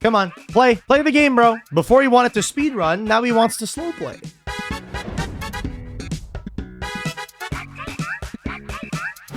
Come on, play the game, bro. Before he wanted to speed run, now he wants to slow play.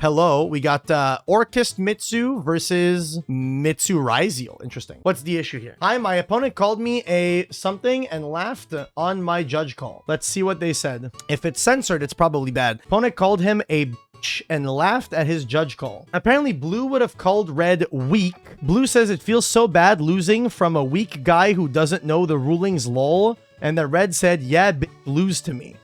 Hello, we got Orchist Mitsu versus Mitsu Raiziel. Interesting. What's the issue here? Hi, my opponent called me a something and laughed on my judge call. Let's see what they said. If it's censored, it's probably bad. Opponent called him a bitch and laughed at his judge call. Apparently, Blue would have called Red weak. Blue says it feels so bad losing from a weak guy who doesn't know the rulings, lol. And then Red said, yeah, bitch, lose to me.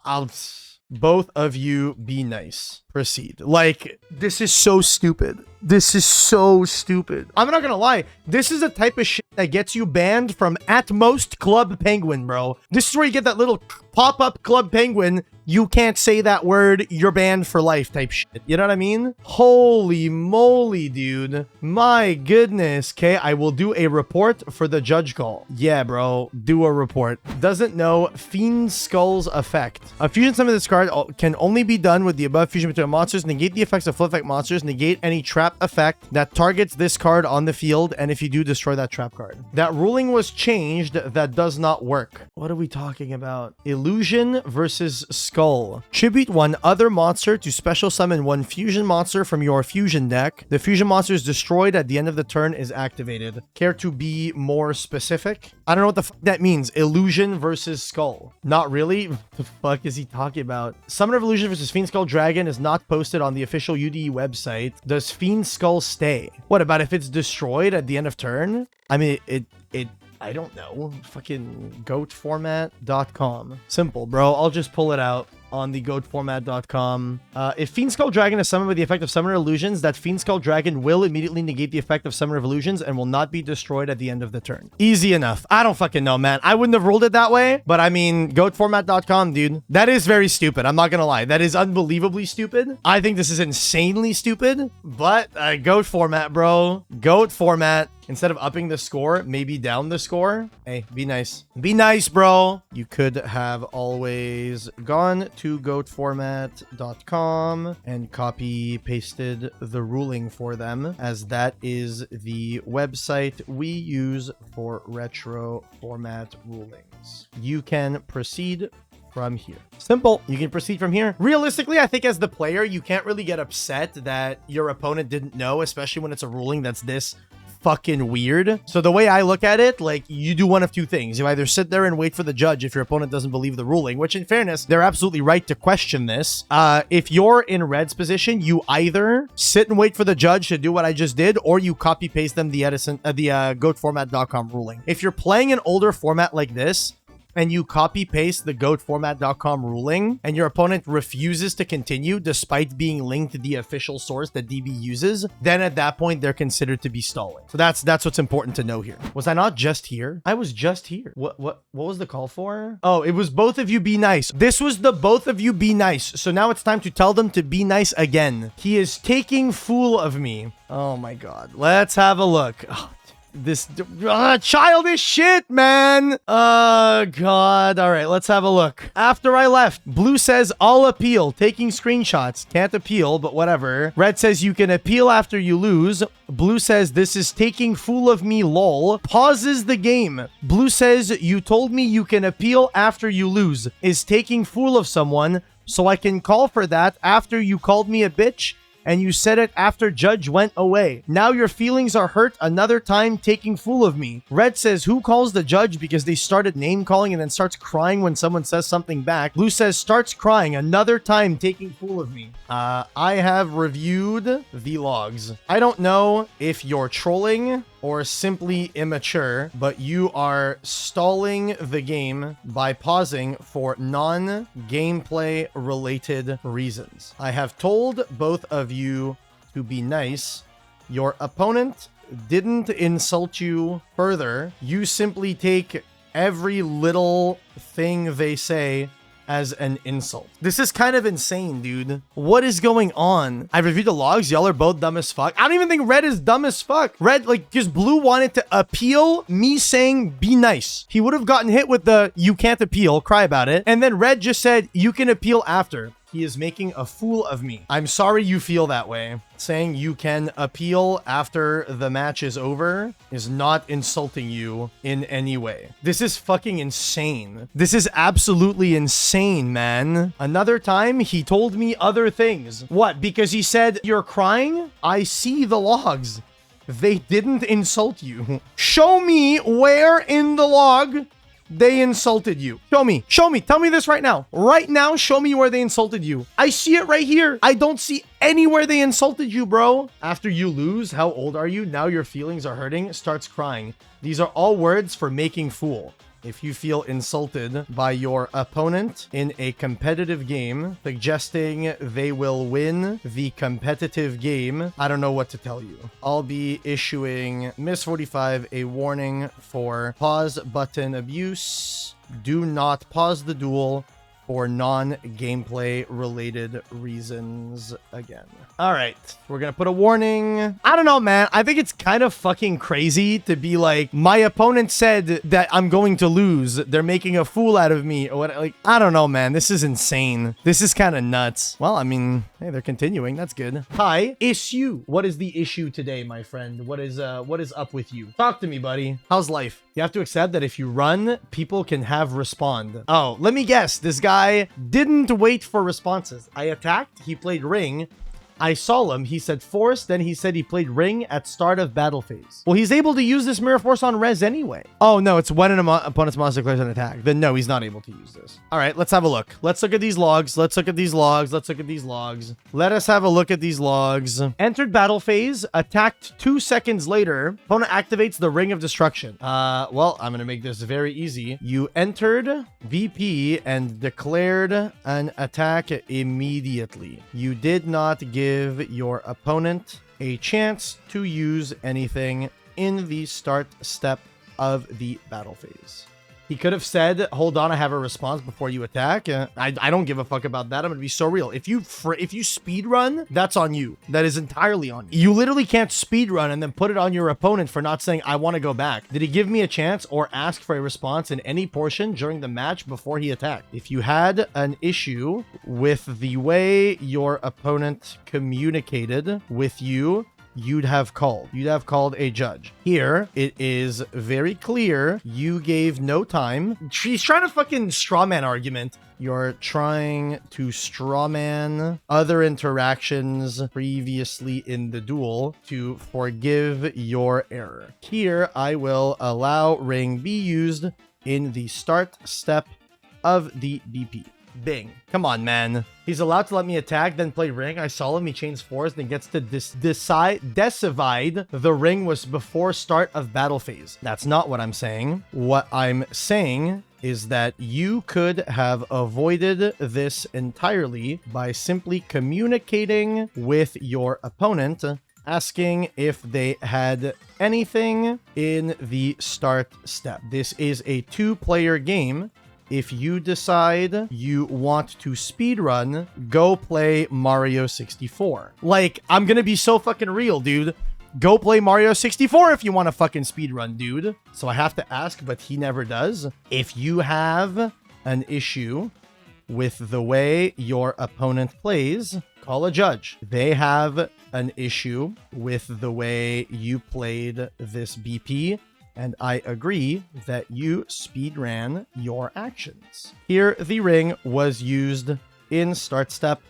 Both of you be nice. Proceed. Like, this is so stupid. This is so stupid. I'm not gonna lie. This is a type of shit that gets you banned from at most Club Penguin, bro. This is where you get that little pop-up Club Penguin. You can't say that word, you're banned for life type shit. You know what I mean? Holy moly, dude. My goodness. Okay, I will do a report for the judge call. Yeah, bro. Do a report. Doesn't know Fiend Skull's effect. A fusion summon of this card can only be done with the above fusion material monsters. Negate the effects of flip effect monsters. Negate any trap effect that targets this card on the field. And if you do, destroy that trap card. That ruling was changed. That does not work. What are we talking about? Illusion versus Skull. Tribute one other monster to special summon one fusion monster from your fusion deck. The fusion monster is destroyed at the end of the turn is activated. Care to be more specific? I don't know what the fuck that means. Illusion versus Skull. Not really? What the fuck is he talking about? Summon of Illusion versus Fiend Skull Dragon is not posted on the official UDE website. Does Fiend Skull stay? What about if it's destroyed at the end of turn? I mean, I don't know. Fucking goatformat.com. Simple, bro. I'll just pull it out on the goatformat.com. If Fiend Skull Dragon is summoned with the effect of Summoner Illusions, that Fiend Skull Dragon will immediately negate the effect of Summoner of Illusions and will not be destroyed at the end of the turn. Easy enough. I don't fucking know, man. I wouldn't have ruled it that way, but I mean, goatformat.com, dude. That is very stupid. I'm not gonna lie. That is unbelievably stupid. I think this is insanely stupid, but goat format, bro. Goat format. Instead of upping the score, maybe down the score. Hey, be nice. Be nice, bro. You could have always gone to goatformat.com and copy pasted the ruling for them, as that is the website we use for retro format rulings. You can proceed from here. Simple. You can proceed from here. Realistically, I think as the player, you can't really get upset that your opponent didn't know, especially when it's a ruling that's this fucking weird. So the way I look at it, like, you do one of two things. You either sit there and wait for the judge if your opponent doesn't believe the ruling, which in fairness, they're absolutely right to question this. If you're in Red's position, you either sit and wait for the judge to do what I just did, or you copy paste them the goatformat.com ruling. If you're playing an older format like this, and you copy paste the goatformat.com ruling, and your opponent refuses to continue despite being linked to the official source that DB uses, then at that point, they're considered to be stalling. So that's what's important to know here. Was I not just here? I was just here. What was the call for? Oh, it was both of you be nice. This was the both of you be nice. So now it's time to tell them to be nice again. He is taking fool of me. Oh my God. Let's have a look. Oh, this childish shit, man. Oh God. All right, let's have a look. After I left, Blue says I'll appeal, taking screenshots. Can't appeal, but whatever. Red says you can appeal after you lose. Blue says this is taking fool of me, lol. Pauses the game. Blue says you told me you can appeal after you lose. Is taking fool of someone, so I can call for that after you called me a bitch and you said it after judge went away. Now your feelings are hurt another time taking fool of me. Red says, who calls the judge because they started name calling and then starts crying when someone says something back. Blue says, starts crying another time taking fool of me. I have reviewed the logs. I don't know if you're trolling or simply immature, but you are stalling the game by pausing for non-gameplay related reasons. I have told both of you to be nice. Your opponent didn't insult you further. You simply take every little thing they say as an insult. This is kind of insane, dude. What is going on? I reviewed the logs. Y'all are both dumb as fuck. I don't even think Red is dumb as fuck. Red, like, because Blue wanted to appeal me saying, be nice. He would have gotten hit with the, you can't appeal, cry about it. And then Red just said, you can appeal after. He is making a fool of me. I'm sorry you feel that way. Saying you can appeal after the match is over is not insulting you in any way. This is fucking insane. This is absolutely insane, man. Another time, he told me other things. What? Because he said, you're crying? I see the logs. They didn't insult you. Show me where in the log they insulted you. Show me. Show me. Tell me this right now. Right now, show me where they insulted you. I see it right here. I don't see anywhere they insulted you, bro. After you lose, how old are you? Now your feelings are hurting. Starts crying. These are all words for making fool. If you feel insulted by your opponent in a competitive game, suggesting they will win the competitive game, I don't know what to tell you. I'll be issuing Miss 45 a warning for pause button abuse. Do not pause the duel for non-gameplay related reasons again. All right, we're gonna put a warning. I don't know, man. I think it's kind of fucking crazy to be like, my opponent said that I'm going to lose. They're making a fool out of me. Or what? Like, I don't know, man. This is insane. This is kind of nuts. Well, I mean, hey, they're continuing. That's good. Hi, issue. What is the issue today, my friend? What is up with you? Talk to me, buddy. How's life? You have to accept that if you run, people can have respond. Oh, let me guess. This guy didn't wait for responses. I attacked. He played ring. I saw him. He said force. Then he said he played ring at start of battle phase. Well, he's able to use this mirror force on res anyway. Oh, no. It's when an opponent's monster declares an attack. Then no, he's not able to use this. All right, let's have a look. Let's look at these logs. Let's look at these logs. Let's look at these logs. Let us have a look at these logs. Entered battle phase. Attacked 2 seconds later. Opponent activates the ring of destruction. Well, I'm going to make this very easy. You entered VP and declared an attack immediately. You did not give your opponent a chance to use anything in the start step of the battle phase. He could have said, hold on, I have a response before you attack. I don't give a fuck about that. I'm going to be so real. If you speed run, that's on you. That is entirely on you. You literally can't speed run and then put it on your opponent for not saying, I want to go back. Did he give me a chance or ask for a response in any portion during the match before he attacked? If you had an issue with the way your opponent communicated with you, you'd have called a judge. Here, it is very clear you gave no time. She's trying to fucking strawman argument. You're trying to strawman other interactions previously in the duel to forgive your error. Here, I will allow ring be used in the start step of the BP. Bing. Come on, man. He's allowed to let me attack, then play ring. I saw him. He chains fours, then gets to decide the ring was before start of battle phase. That's not what I'm saying. What I'm saying is that you could have avoided this entirely by simply communicating with your opponent, asking if they had anything in the start step. This is a 2-player game. If you decide you want to speedrun, go play Mario 64. Like, I'm gonna be so fucking real, dude. Go play Mario 64 if you want to fucking speedrun, dude. So I have to ask, but he never does. If you have an issue with the way your opponent plays, call a judge. They have an issue with the way you played this BP, and I agree that you speedran your actions. Here, the ring was used in start step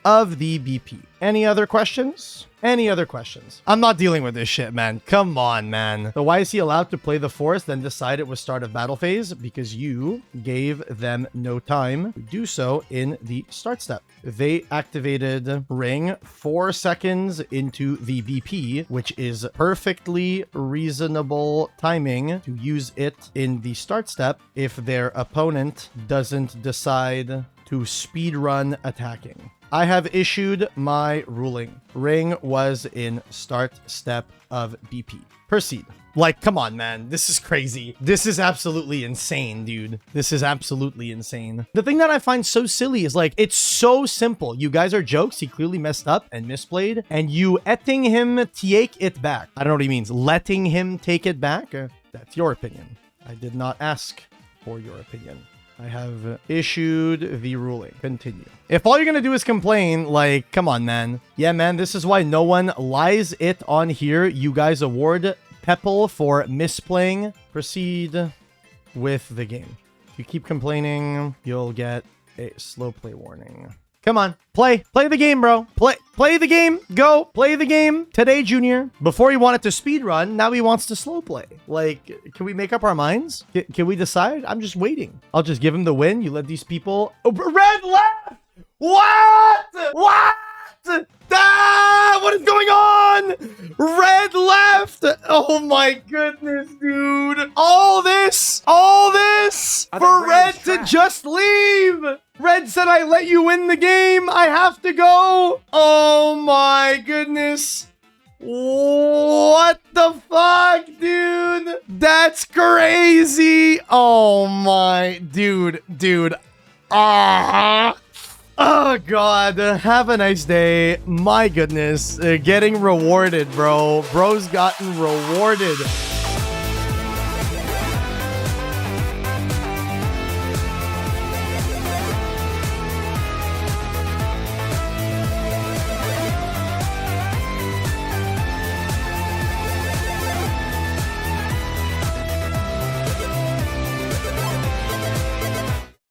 of the BP. Any other questions? Any other questions? I'm not dealing with this shit, man. Come on, man. So why is he allowed to play the force, then decide it was start of battle phase? Because you gave them no time to do so in the start step. They activated ring 4 seconds into the BP, which is perfectly reasonable timing to use it in the start step if their opponent doesn't decide to speedrun attacking. I have issued my ruling. Ring was in start step of BP. Proceed. Like, come on, man. This is crazy. This is absolutely insane, dude. This is absolutely insane. The thing that I find so silly is, like, it's so simple. You guys are jokes. He clearly messed up and misplayed, and you letting him take it back. I don't know what he means. Letting him take it back? That's your opinion. I did not ask for your opinion. I have issued the ruling. Continue. If all you're gonna do is complain, like, come on, man. Yeah, man, this is why no one lies it on here. You guys award Pepple for misplaying. Proceed with the game. If you keep complaining, you'll get a slow play warning. Come on, play the game, bro. Play the game. Go play the game today, Junior. Before he wanted to speed run, now he wants to slow play. Like, can we make up our minds? Can we decide? I'm just waiting. I'll just give him the win. You let these people. Oh, red left. What? Ah, what is going on? Red left. Oh my goodness, dude. All this for red to just leave. Red said, I let you win the game. I have to go. Oh my goodness. What the fuck, dude? That's crazy. Oh my, dude. Oh god, have a nice day. My goodness, getting rewarded, bro. Bro's gotten rewarded.